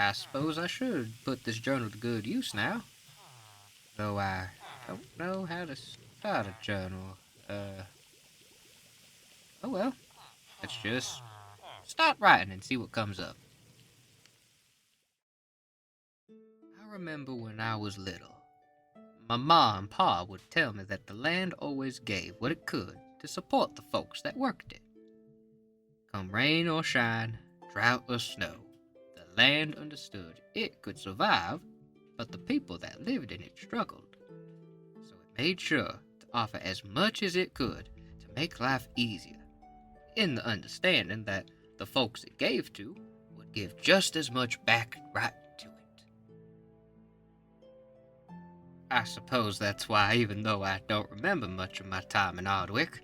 I suppose I should put this journal to good use now. Though I don't know how to start a journal. Uh, oh well. Let's just start writing and see what comes up. I remember when I was little, my ma and pa would tell me that the land always gave what it could to support the folks that worked it. Come rain or shine, drought or snow, the land understood it could survive, but the people that lived in it struggled. So it made sure to offer as much as it could to make life easier, in the understanding that the folks it gave to would give just as much back right to it. I suppose that's why, even though I don't remember much of my time in Ardwick,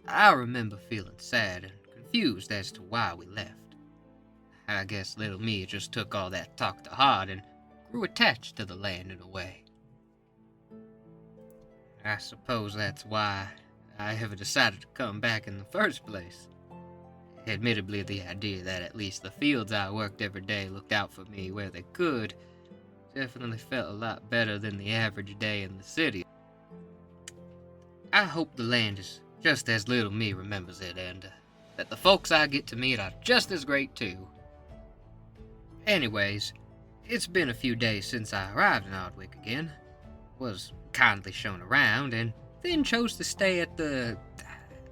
I remember feeling sad and confused as to why we left. I guess little me just took all that talk to heart and grew attached to the land in a way. I suppose that's why I ever decided to come back in the first place. Admittedly, the idea that at least the fields I worked every day looked out for me where they could definitely felt a lot better than the average day in the city. I hope the land is just as little me remembers it, and that the folks I get to meet are just as great too. Anyways, it's been a few days since I arrived in Ardwick again. Was kindly shown around, and then chose to stay at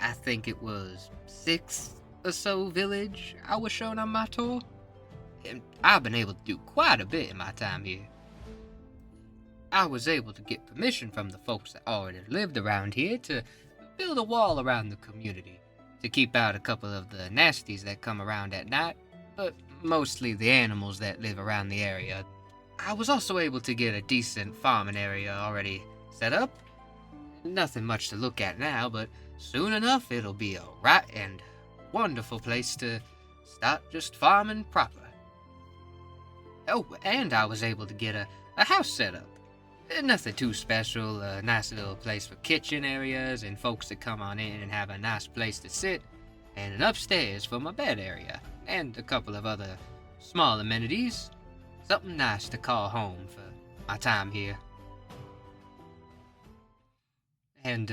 I think it was sixth or so village I was shown on my tour. And I've been able to do quite a bit in my time here. I was able to get permission from the folks that already lived around here to build a wall around the community to keep out a couple of the nasties that come around at night, but mostly the animals that live around the area. I was also able to get a decent farming area already set up. Nothing much to look at now, but soon enough it'll be a right and wonderful place to start just farming proper. Oh, and I was able to get a house set up. Nothing too special, a nice little place for kitchen areas and folks that come on in and have a nice place to sit, and an upstairs for my bed area, and a couple of other small amenities. Something nice to call home for my time here. And,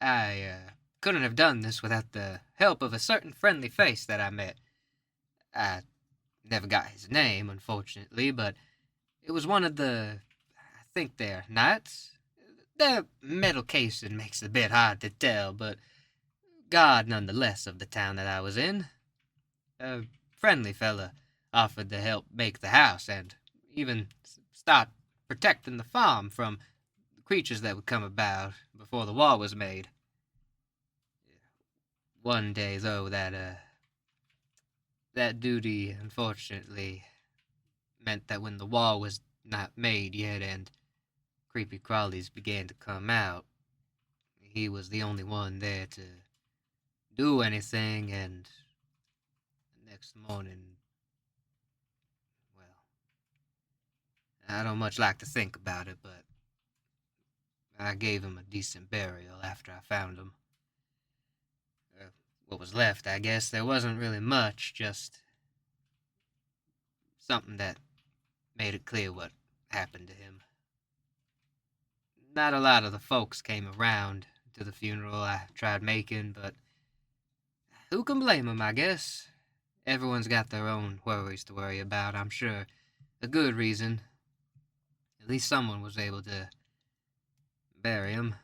I couldn't have done this without the help of a certain friendly face that I met. I never got his name, unfortunately, but it was one of I think they're knights. Their metal casing makes it a bit hard to tell, but guard nonetheless of the town that I was in. A friendly fella offered to help make the house and even start protecting the farm from the creatures that would come about before the wall was made. One day, though, that duty, unfortunately, meant that when the wall was not made yet and creepy crawlies began to come out, he was the only one there to do anything, and the next morning, well, I don't much like to think about it, but I gave him a decent burial after I found him. What was left, I guess, there wasn't really much, just something that made it clear what happened to him. Not a lot of the folks came around to the funeral I tried making, but who can blame 'em, I guess? Everyone's got their own worries to worry about, I'm sure. A good reason. At least someone was able to bury him.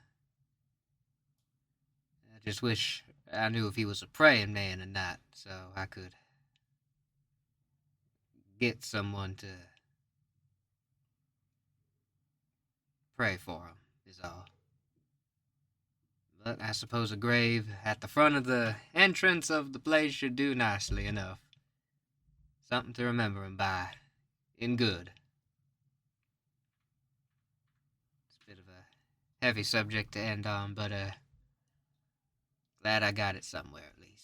I just wish I knew if he was a praying man or not, so I could get someone to pray for him, is all. But I suppose a grave at the front of the entrance of the place should do nicely enough. Something to remember him by, in good. It's a bit of a heavy subject to end on, but glad I got it somewhere at least.